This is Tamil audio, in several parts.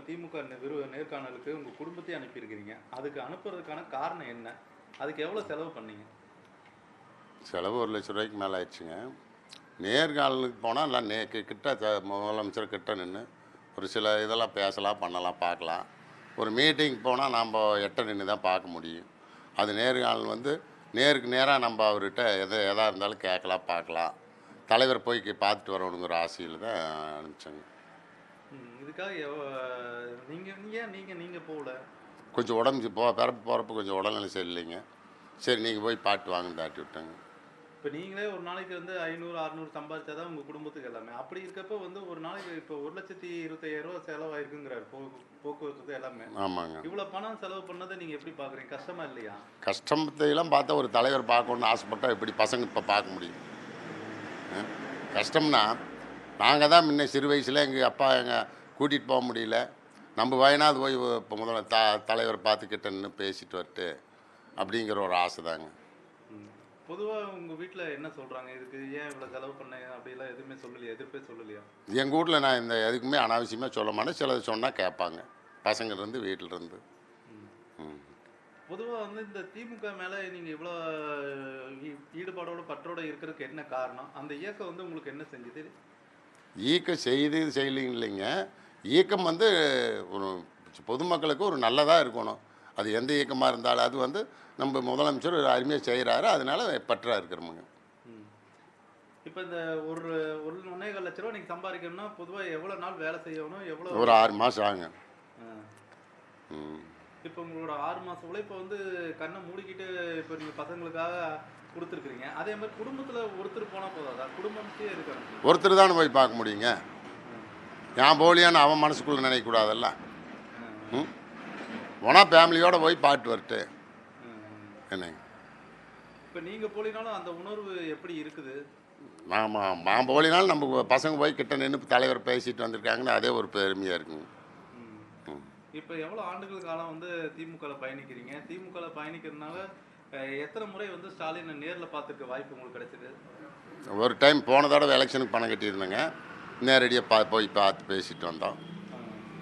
திமுக நேர்காணலுக்கு உங்க குடும்பத்தையும் அனுப்பியிருக்கிறீங்க. அதுக்கு அனுப்புறதுக்கான காரணம் என்ன? அதுக்கு எவ்வளவு செலவு பண்ணீங்க? செலவு ரூ. 1,00,000 மேலே ஆயிடுச்சுங்க. நேர்காணலுக்கு போனால் எல்லாம் கிட்ட முதலமைச்சர் கிட்ட நின்று ஒரு சில இதெல்லாம் பேசலாம், பண்ணலாம், பார்க்கலாம். ஒரு மீட்டிங் போனால் நாம் எட்ட நின்று தான் பார்க்க முடியும். அது நேர்காணல் வந்து நேருக்கு நேராக நம்ம அவர்கிட்ட எதாக இருந்தாலும் கேட்கலாம், பார்க்கலாம். தலைவர் போய் பார்த்துட்டு வரணுங்கிற ஆசையில் தான் அனுப்பிச்சேங்க. இதுக்காக நீங்க போகல? கொஞ்சம் உடம்பு பிறப்பு போகிறப்ப கொஞ்சம் உடல்நிலை சரியில்லைங்க. சரி நீங்கள் போய் பார்த்து வாங்கன்னு தாட்டி விட்டாங்க. இப்போ நீங்களே ஒரு நாளைக்கு வந்து 500 600 சம்பாதிச்சா தான் உங்கள் குடும்பத்துக்கு எல்லாமே. அப்படி இருக்கப்போ வந்து ஒரு நாளைக்கு இப்போ 1,25,000 செலவாயிருக்குங்கிறாரு போக்குவரத்து எல்லாமே. ஆமாங்க. இவ்வளோ பணம் செலவு பண்ணதை நீங்கள் எப்படி பார்க்குறீங்க? கஷ்டமா இல்லையா? கஷ்டத்தையெல்லாம் பார்த்தா ஒரு தலைவர் பார்க்கணுன்னு ஆசைப்பட்டால் எப்படி பசங்க இப்போ பார்க்க முடியும்? கஷ்டம்னா நாங்கள் தான் முன்ன சிறு வயசில் எங்கள் அப்பா கூட்டிகிட்டு போக முடியல. நம்ம வயநாடு போய் இப்போ முதல்ல தலைவர் பார்த்துக்கிட்ட நின்று பேசிட்டு வரட்டு அப்படிங்கிற ஒரு ஆசை தாங்க. பொதுவாக உங்கள் வீட்டில் என்ன சொல்கிறாங்க? இதுக்கு ஏன் இவ்வளோ செலவு பண்ணீங்க அப்படிலாம் எதுவுமே சொல்லலையா? எதிர்ப்பே சொல்லலையா? எங்கள் வீட்டில் நான் இந்த எதுக்குமே அனாவசியமாக சொல்ல மாட்டேன். சிலது சொன்னால் கேட்பாங்க பசங்கள்லேருந்து வீட்டிலருந்து. பொதுவாக வந்து இந்த திமுக மேலே நீங்கள் இவ்வளோ ஈடுபாடோட பற்றோட இருக்கிறதுக்கு என்ன காரணம்? அந்த இயக்கம் வந்து உங்களுக்கு என்ன செஞ்சுது? ஈக்கம் செய்யலைங்க இல்லைங்க. இயக்கம் வந்து ஒரு பொதுமக்களுக்கு ஒரு நல்லதாக இருக்கணும். அது எந்த இயக்கமாக இருந்தாலும் அது வந்து நம்ம முதலமைச்சர் ஒரு அருமையாக செய்கிறாரு. அதனால பற்றாக இருக்கிறோமுங்க. இப்போ இந்த ஒரு 1.25 லட்ச ரூபா நீங்கள் சம்பாதிக்கணும்னா பொதுவாக எவ்வளோ நாள் வேலை செய்யணும்? ஒரு 6 மாதம் ஆகுங்க. இப்போ உங்களோட 6 மாதம் உழைப்பை வந்து கண்ணை மூடிக்கிட்டு இப்போ நீங்கள் பசங்களுக்காக கொடுத்துருக்குறீங்க. அதே மாதிரி குடும்பத்தில் ஒருத்தர் போனால் போதாதா? குடும்பத்தையே இருக்கணும். ஒருத்தர் தானே போய் பார்க்க முடியுங்க. ஏன் போலியான்னு அவன் மனசுக்குள்ளே நினைக்கக்கூடாதல்ல. போனால் ஃபேமிலியோடு போய் பாட்டு வரட்டு என்னங்க. இப்போ நீங்கள் போலினாலும் அந்த உணர்வு எப்படி இருக்குது? ஆமாம், நான் போலினாலும் நம்ம பசங்க போய் கிட்ட நின்று தலைவர் பேசிட்டு வந்திருக்காங்கன்னு அதே ஒரு பெருமையாக இருக்குங்க. இப்போ எவ்வளோ ஆண்டுகள் காலம் வந்து திமுகவில் பயணிக்கிறீங்க? திமுகவில் பயணிக்கிறதுனால எத்தனை முறை வந்து ஸ்டாலினை நேரில் பார்த்துருக்க வாய்ப்பு உங்களுக்கு கிடைச்சிது? ஒரு டைம் போன தடவை எலெக்ஷனுக்கு பணம் கட்டியிருந்தேங்க. நேரடியாக போய் பார்த்து பேசிட்டு வந்தோம்.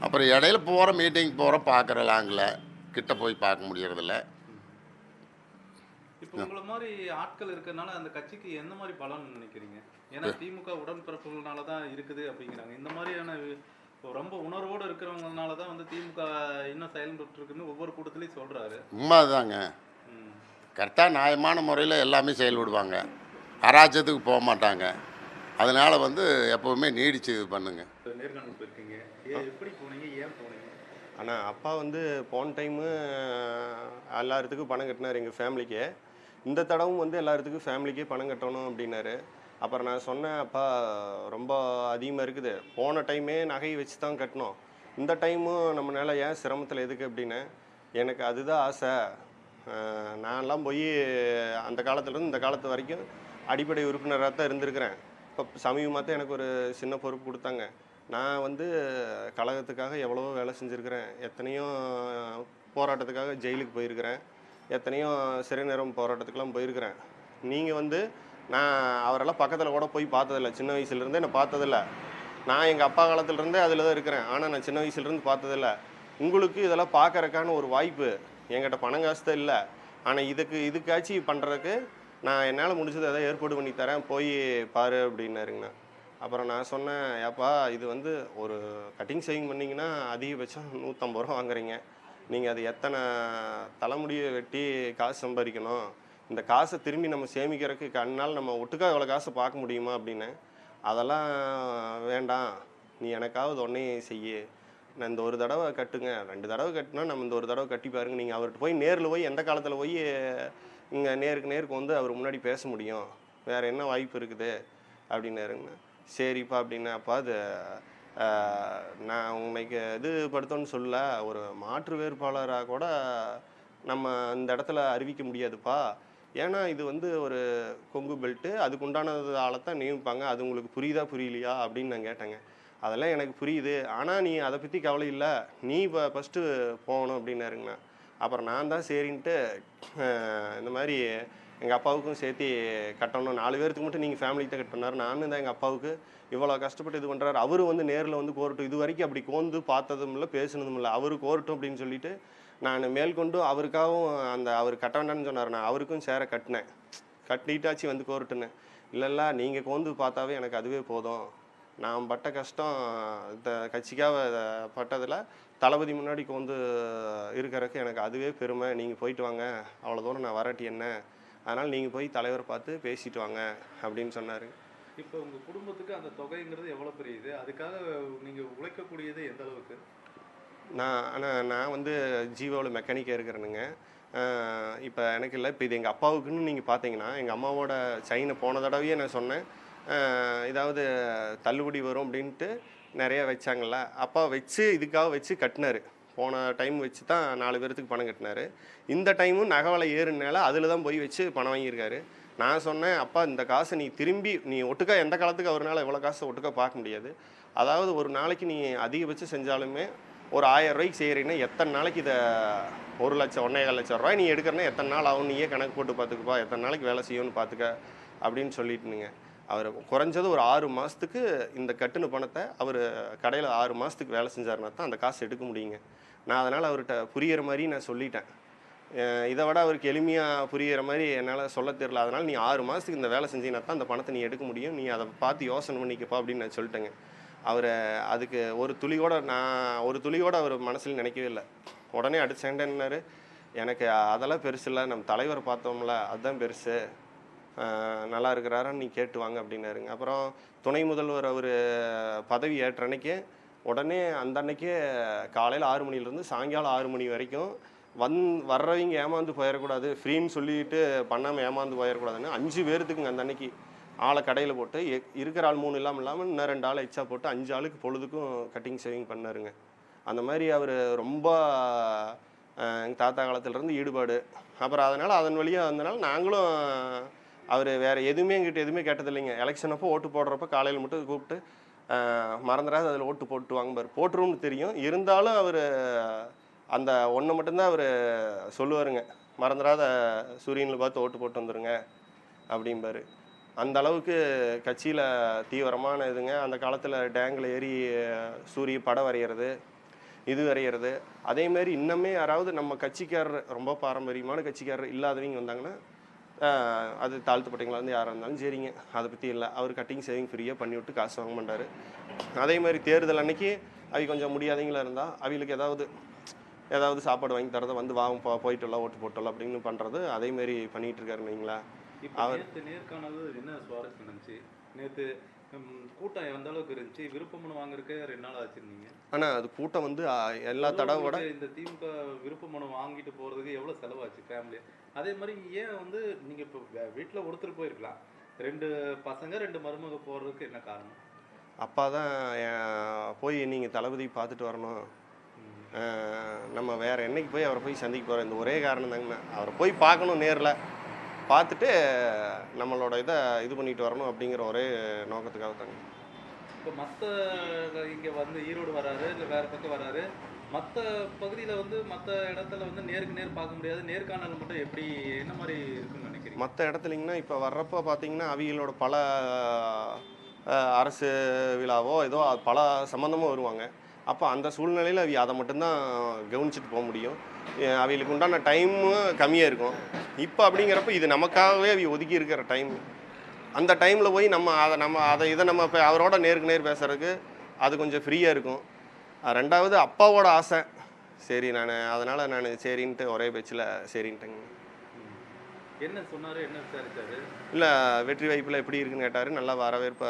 அப்புறம் இடையில போகிற மீட்டிங் போகிற பார்க்குற லாங்கில் கிட்ட போய் பார்க்க முடியறதில்ல. இப்போ உங்களை மாதிரி ஆட்கள் இருக்கிறதுனால அந்த கட்சிக்கு எந்த மாதிரி பலன்னு நினைக்கிறீங்க? ஏன்னா திமுக உடன்பிறப்புகள்னால தான் இருக்குது அப்படிங்கிறாங்க. இந்த மாதிரியான ரொம்ப உணர்வோடு இருக்கிறவங்கனால தான் வந்து திமுக இன்னும் செயல்பட்டு இருக்குன்னு ஒவ்வொரு கூட்டத்திலையும் சொல்கிறாரு. உண்மைதாங்க. கரெக்டாக நியாயமான முறையில் எல்லாமே செயல்படுவாங்க. அராஜத்துக்கு போக மாட்டாங்க. அதனால் வந்து எப்போவுமே நீடிச்சு இது பண்ணுங்க. நேர்காணல் போயிருக்கீங்க, எப்படி போனீங்க, ஏன் போனீங்க? ஆனால் அப்பா வந்து போன டைமு எல்லாத்துக்கும் பணம் கட்டினார் எங்கள் ஃபேமிலிக்கு. இந்த தடவும் வந்து எல்லாத்துக்கும் ஃபேமிலிக்கே பணம் கட்டணும் அப்படின்னாரு. அப்புறம் நான் சொன்னேன், அப்பா ரொம்ப அதிகமாக இருக்குது, போன டைமே நகையை வச்சு தான் கட்டணும், இந்த டைமும் நம்மளால ஏன் சிரமத்தில் எதுக்கு அப்படின்னு. எனக்கு அதுதான் ஆசை. நான்லாம் போய் அந்த காலத்துலேருந்து இந்த காலத்து வரைக்கும் அடிப்படை உறுப்பினராக தான் இருந்திருக்கிறேன். இப்போ சமீபமாக தான் எனக்கு ஒரு சின்ன பொறுப்பு கொடுத்தாங்க. நான் வந்து கழகத்துக்காக எவ்வளவோ வேலை செஞ்சுருக்கிறேன். எத்தனையோ போராட்டத்துக்காக ஜெயிலுக்கு போயிருக்கிறேன். எத்தனையோ சிறை நேரம் போராட்டத்துக்கெலாம் போயிருக்கிறேன். நீங்கள் வந்து நான் அவரெல்லாம் பக்கத்தில் கூட போய் பார்த்ததில்ல. சின்ன வயசுலேருந்தே நான் பார்த்ததில்ல. நான் எங்கள் அப்பா காலத்துலேருந்தே அதில் தான் இருக்கிறேன். ஆனால் நான் சின்ன வயசுலேருந்து பார்த்ததில்ல. உங்களுக்கு இதெல்லாம் பார்க்கறதுக்கான ஒரு வாய்ப்பு என்கிட்ட பணம் காசு தான் இல்லை. ஆனால் இதுக்காச்சும் பண்ணுறதுக்கு நான் என்னால் முடிஞ்சது எதாவது ஏற்பாடு பண்ணி தரேன், போய் பாரு அப்படின்னாருங்கண்ணா. அப்புறம் நான் சொன்னேன், ஏப்பா இது வந்து ஒரு கட்டிங் ஷேவிங் பண்ணிங்கன்னா அதிகபட்சம் 150 ரூபா வாங்குறீங்க. நீங்கள் அது எத்தனை தலைமுடியை வெட்டி காசு சம்பாதிக்கணும், இந்த காசை திரும்பி நம்ம சேமிக்கிறதுக்கு கண்ணால் நம்ம ஒட்டுக்காக இவ்வளோ காசை பார்க்க முடியுமா அப்படின்னு. அதெல்லாம் வேண்டாம், நீ எனக்காவது ஒன்றே செய்ய, நான் இந்த ஒரு தடவை கட்டுங்க, 2 தடவை கட்டினா நம்ம இந்த ஒரு தடவை கட்டி பாருங்க, நீங்கள் அவர்கிட்ட போய் நேரில் போய் எந்த காலத்தில் போய் இங்கே நேருக்கு வந்து அவர் முன்னாடி பேச முடியும், வேறு என்ன வாய்ப்பு இருக்குது அப்படின்னாருங்கண்ணா. சரிப்பா அப்படின்னா, அப்பா அது நான் உன்னைக்கு இது படுத்தோன்னு சொல்ல, ஒரு மாற்று வேட்பாளராக கூட நம்ம இந்த இடத்துல அறிவிக்க முடியாதுப்பா, ஏன்னா இது வந்து ஒரு கொங்கு பெல்ட்டு, அதுக்கு உண்டானது ஆளைத்தான் நியமிப்பாங்க, அது உங்களுக்கு புரியுதா புரியலையா அப்படின்னு நான் கேட்டேங்க. அதெல்லாம் எனக்கு புரியுது, ஆனால் நீ அதை பற்றி கவலை இல்லை, நீ இப்போ ஃபஸ்ட்டு போகணும் அப்படின்னாருங்கண்ணா. அப்புறம் நான் தான் சரின்ட்டு இந்த மாதிரி எங்கள் அப்பாவுக்கும் சேர்த்து கட்டணும், 4 பேர்த்துக்கு மட்டும் நீங்கள் ஃபேமிலிக்கு தான் கட்டினார், நானும் தான் எங்கள் அப்பாவுக்கு இவ்வளோ கஷ்டப்பட்டு இது பண்ணுறாரு. அவரு வந்து நேரில் வந்து கோரட்டும், இது வரைக்கும் அப்படி கோந்து பார்த்ததும் இல்லை, பேசுனதும் இல்லை, அவரு கோரட்டும் அப்படின்னு சொல்லிட்டு நான் மேற்கொண்டு அவருக்காகவும் அவர் கட்ட வேண்டாம்னு சொன்னார், நான் அவருக்கும் சேர கட்டினேன். கட்டிட்டாச்சு வந்து கோரட்டுன்னு. இல்லைல்ல, நீங்கள் கோந்து பார்த்தாவே எனக்கு அதுவே போதும், நான் பட்ட கஷ்டம் இந்த கட்சிக்காக பட்டதில் தளபதி முன்னாடி கோந்து இருக்கிறதுக்கு எனக்கு அதுவே பெருமை, நீங்கள் போயிட்டு வாங்க, அவ்வளோ தூரம் நான் வராட்டி என்ன, அதனால் நீங்கள் போய் தலைவரை பார்த்து பேசிட்டு வாங்க அப்படின்னு சொன்னார். இப்போ உங்கள் குடும்பத்துக்கு அந்த தொகைங்கிறது எவ்வளோ பெரிய இது, அதுக்காக நீங்கள் உழைக்கக்கூடியது எந்த அளவுக்கு? நான் வந்து ஜீவோவில் மெக்கானிக்காக இருக்கிறேனுங்க. இப்போ எனக்கு இல்லை, இப்போ இது எங்கள் அப்பாவுக்குன்னு நீங்கள் பார்த்தீங்கன்னா, எங்கள் அம்மாவோட செயினை போன தடவையே நான் சொன்னேன், இதாவது தள்ளுபடி வரும் அப்படின்ட்டு நிறையா வச்சாங்கள்ல, அப்பா வச்சு இதுக்காக வச்சு கட்டினார். போன டைம் வச்சு தான் 4 பேர்த்துக்கு பணம் கட்டினார். இந்த டைமும் நகை விலை ஏறுனால அதில் தான் போய் வச்சு பணம் வாங்கியிருக்காரு. நான் சொன்னேன், அப்பா இந்த காசை நீ ஒட்டுக்கா எந்த காலத்துக்கு அவரால் இவ்வளோ காசை ஒட்டுக்கா பார்க்க முடியாது, அதாவது ஒரு நாளைக்கு நீ அதிகபட்சம் செஞ்சாலுமே ஒரு 1000 ரூபாய்க்கு செய்கிறீங்கன்னா எத்தனை நாளைக்கு இதை 1 லட்சம் 1,4 லட்சம் ரூபாய் நீ எடுக்கிறனா எத்தனை நாள் ஆகும், நீயே கணக்கு போட்டு பார்த்துக்குப்பா, எத்தனை நாளைக்கு வேலை செய்யணும்னு பார்த்துக்க அப்படின்னு சொல்லிட்டுனுங்க. அவர் குறைஞ்சது ஒரு 6 மாதத்துக்கு இந்த கட்டுன பணத்தை அவர் கடையில் 6 மாதத்துக்கு வேலை செஞ்சாருன்னா தான் அந்த காசு எடுக்க முடியுங்க. நான் அதனால் அவர்கிட்ட புரிகிற மாதிரி நான் சொல்லிட்டேன். இதை விட அவருக்கு எளிமையாக புரிகிற மாதிரி என்னால் சொல்ல தெரியல, அதனால் நீ 6 மாதத்துக்கு இந்த வேலை செஞ்சீங்கன்னா தான் அந்த பணத்தை நீ எடுக்க முடியும், நீ அதை பார்த்து யோசனை பண்ணிக்கப்பா அப்படின்னு நான் சொல்லிட்டேங்க. அவரை அதுக்கு ஒரு துளி கூட அவர் மனசில் நினைக்கவே இல்லை. உடனே அடுத்த செகண்டாரு, எனக்கு அதெல்லாம் பெருசு இல்லை, நம்ம தலைவரை பார்த்தோம்ல அதுதான் பெருசு, நல்லா இருக்கிறாரான்னு நீ கேட்டு வாங்க அப்படின்னாருங்க. அப்புறம் துணை முதல்வர் அவர் பதவி ஏற்ற அன்னைக்கே உடனே அந்த அன்னைக்கே காலையில் 6 மணிலேருந்து சாயங்காலம் 6 மணி வரைக்கும் வர்றவங்க ஏமாந்து போயிடக்கூடாது, ஃப்ரீன்னு சொல்லிட்டு பண்ணாமல் ஏமாந்து போயிடக்கூடாதுன்னு 5 பேர்த்துக்குங்க அந்த அன்னைக்கு ஆளை கடையில் போட்டு இருக்கிற ஆள் 3 இல்லாமல் இன்னும் 2 ஆள் எக்ஸ்ட்ரா போட்டு 5 ஆளுக்கு பொழுதுக்கும் கட்டிங் சேவிங் பண்ணாருங்க. அந்த மாதிரி அவர் ரொம்ப எங்கள் தாத்தா காலத்துலேருந்து ஈடுபாடு. அப்புறம் அதன் வழியாக வந்தனால நாங்களும் அவர் வேறு எங்கிட்ட எதுவுமே கேட்டதில்லைங்க. எலெக்ஷன் அப்போ ஓட்டு போடுறப்ப காலையில் மட்டும் கூப்பிட்டு மறந்துடாது அதில் ஓட்டு போட்டு வாங்குவார், போட்டுருன்னு தெரியும், இருந்தாலும் அவர் அந்த ஒன்றை மட்டும்தான் அவர் சொல்லுவாருங்க, மறந்துடாத சூரியனில் பார்த்து ஓட்டு போட்டு வந்துடுங்க அப்படிம்பார். அந்த அளவுக்கு கட்சியில் தீவிரமான இதுங்க. அந்த காலத்தில் டேங்கில் ஏறி சூரிய படம் வரைகிறது, இது வரைகிறது. அதேமாரி இன்னமே யாராவது நம்ம கட்சிக்காரர் ரொம்ப பாரம்பரியமான கட்சிக்காரர் இல்லாதவங்க வந்தாங்கன்னா அது தாழ்த்தப்பட்டவங்களா வந்து யாராக இருந்தாலும் சரிங்க, அதை பற்றி இல்லை, அவர் கட்டிங் சேவிங் ஃப்ரீயாக பண்ணிவிட்டு காசு வாங்க மாட்டார். அதேமாதிரி தேர்தல் அன்னைக்கு அவங்க கொஞ்சம் முடியாதவங்களா இருந்தால் அவங்களுக்கு ஏதாவது சாப்பாடு வாங்கி தரதை வந்து போயிட்டுலாம் ஓட்டு போட்டலாம் அப்படின்னு பண்ணுறது அதேமாரி பண்ணிகிட்டு இருக்காருன்னு வைங்களா. அவர் நேர்காணல் என்ன சுவாரஸ்யம் இருந்துச்சு, நேற்று கூட்டம் எந்த அளவுக்கு இருந்துச்சு, விருப்பமனு வாங்குறதுக்கு 2 நாள் ஆச்சுருந்தீங்க. ஆனால் அது கூட்டம் வந்து எல்லா தடவை இந்த திமுக விருப்பமனு வாங்கிட்டு போகிறதுக்கு எவ்வளோ செலவாச்சு ஃபேமிலி, அதே மாதிரி ஏன் வந்து நீங்கள் இப்போ வீட்டில் ஒருத்தர் போயிருக்கலாம், 2 பசங்க 2 மருமக போகிறதுக்கு என்ன காரணம்? அப்பா தான் போய் நீங்கள் தளபதி பார்த்துட்டு வரணும், நம்ம வேறு என்னைக்கு போய் அவரை போய் சந்திக்க போகிறோம், இந்த ஒரே காரணம் தாங்கண்ணா, அவரை போய் பார்க்கணும், நேரில் பார்த்துட்டு நம்மளோட இதை இது பண்ணிட்டு வரணும் அப்படிங்கிற ஒரே நோக்கத்துக்காக தாங்க. இப்போ மற்ற இங்கே வந்து ஈரோடு வராரு, இல்லை வேறு பக்கம் வராரு, மற்ற பகுதியில் வந்து மற்ற இடத்துல வந்து நேருக்கு நேர் பார்க்க முடியாது, நேர்காணல் மட்டும் எப்படி என்ன மாதிரி இருக்குன்னு நினைக்கிறீங்க? மற்ற இடத்துலிங்கன்னா இப்போ வர்றப்போ பார்த்தீங்கன்னா அவங்களோட பல அரசு விழாவோ ஏதோ பல சம்மந்தமாக வருவாங்க. அப்போ அந்த சூழ்நிலையில் அதை மட்டும்தான் கவனிச்சுட்டு போக முடியும், அவங்களுக்கு உண்டான டைமும் கம்மியாக இருக்கும். இப்போ அப்படிங்கிறப்ப இது நமக்காகவே ஒதுக்கி இருக்கிற டைம், அந்த டைமில் போய் நம்ம இப்போ அவரோட நேருக்கு நேர் பேசுகிறதுக்கு அது கொஞ்சம் ஃப்ரீயாக இருக்கும். 2வது அப்பாவோட ஆசை, சரி அதனால் நான் சரின்ட்டு ஒரே பேச்சில் சரின்ட்டேங்க. என்ன சொன்னார், என்ன விசாரிச்சாரு? இல்லை, வெற்றி வாய்ப்பில் எப்படி இருக்குன்னு கேட்டார். நல்லா வரவேற்பு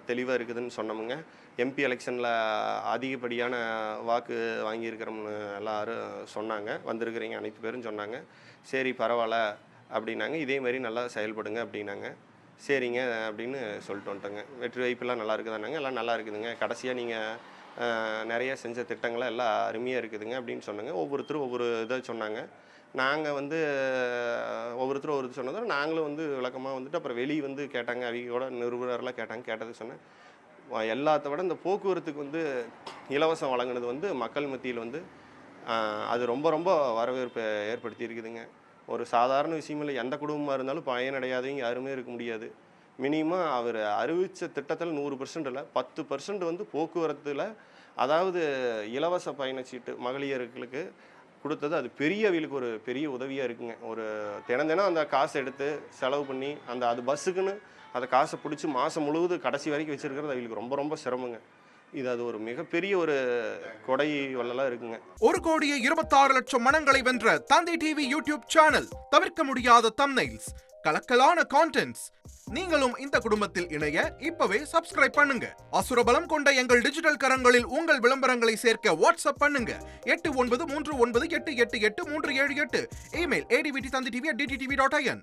தெளிவாக இருக்குதுன்னு சொன்னோமுங்க. எம்பி எலெக்ஷனில் அதிகப்படியான வாக்கு வாங்கியிருக்கிறோம்னு எல்லாரும் சொன்னாங்க, வந்திருக்கிறீங்க அனைத்து பேரும் சொன்னாங்க. சரி பரவாயில்ல அப்படின்னாங்க, இதேமாரி நல்லா செயல்படுங்க அப்படின்னாங்க. சரிங்க அப்படின்னு சொல்லிட்டு வந்துட்டோங்க. வெற்றி வாய்ப்பெல்லாம் நல்லா இருக்குதானாங்க, எல்லாம் நல்லா இருக்குதுங்க, கடைசியாக நீங்கள் நிறைய செஞ்ச திட்டங்களை எல்லாம் அருமையாக இருக்குதுங்க அப்படின்னு சொன்னாங்க. ஒவ்வொருத்தரும் ஒவ்வொரு இதை சொன்னாங்க. நாங்கள் வந்து ஒவ்வொருத்தரும் சொன்னதை நாங்களும் வந்து விளக்கமாக வந்துட்டு அப்புறம் வெளியே வந்து கேட்டாங்க, அவங்களோட நிருபரெலாம் கேட்டது சொன்னேன். எல்லாத்த விட இந்த போக்குவரத்துக்கு வந்து இலவசம் வழங்கினது வந்து மக்கள் மத்தியில் வந்து அது ரொம்ப ரொம்ப வரவேற்பை ஏற்படுத்தி இருக்குதுங்க. ஒரு சாதாரண விஷயம் இல்லை. எந்த குடும்பமாக இருந்தாலும் பயனடையாதவங்க யாருமே இருக்க முடியாது. மினிமம் அவர் அறிவித்த திட்டத்தில் 100% இல்லை, 10% வந்து போக்குவரத்தில், அதாவது இலவச பயணச்சீட்டு மகளிர்களுக்கு கொடுத்தது. அது அவங்களுக்கு ஒரு பெரிய உதவியாக இருக்குங்க. ஒரு தினம் அந்த காசை எடுத்து செலவு பண்ணி அது பஸ்ஸுக்குன்னு அந்த காசை பிடிச்சி மாதம் முழுவதும் கடைசி வரைக்கும் வச்சுருக்கிறது அவங்களுக்கு ரொம்ப ரொம்ப சிரமங்க. அது ஒரு மிகப்பெரிய ஒரு கொடை வள்ளலாக இருக்குங்க. 1,26,00,000 மனங்களை வென்ற தந்தி டிவி யூடியூப் சேனல். தவிர்க்க முடியாத தம்ப்நெயில்ஸ், கலக்கலான கான்டென்ட்ஸ். நீங்களும் இந்த குடும்பத்தில் இணைய இப்பவே சப்ஸ்கிரைப் பண்ணுங்க. அசுரபலம் கொண்ட எங்கள் டிஜிட்டல் கரங்களில் உங்கள் விளம்பரங்களை சேர்க்க வாட்ஸ்அப் பண்ணுங்க. 8939888838. Email advttv@dttv.in.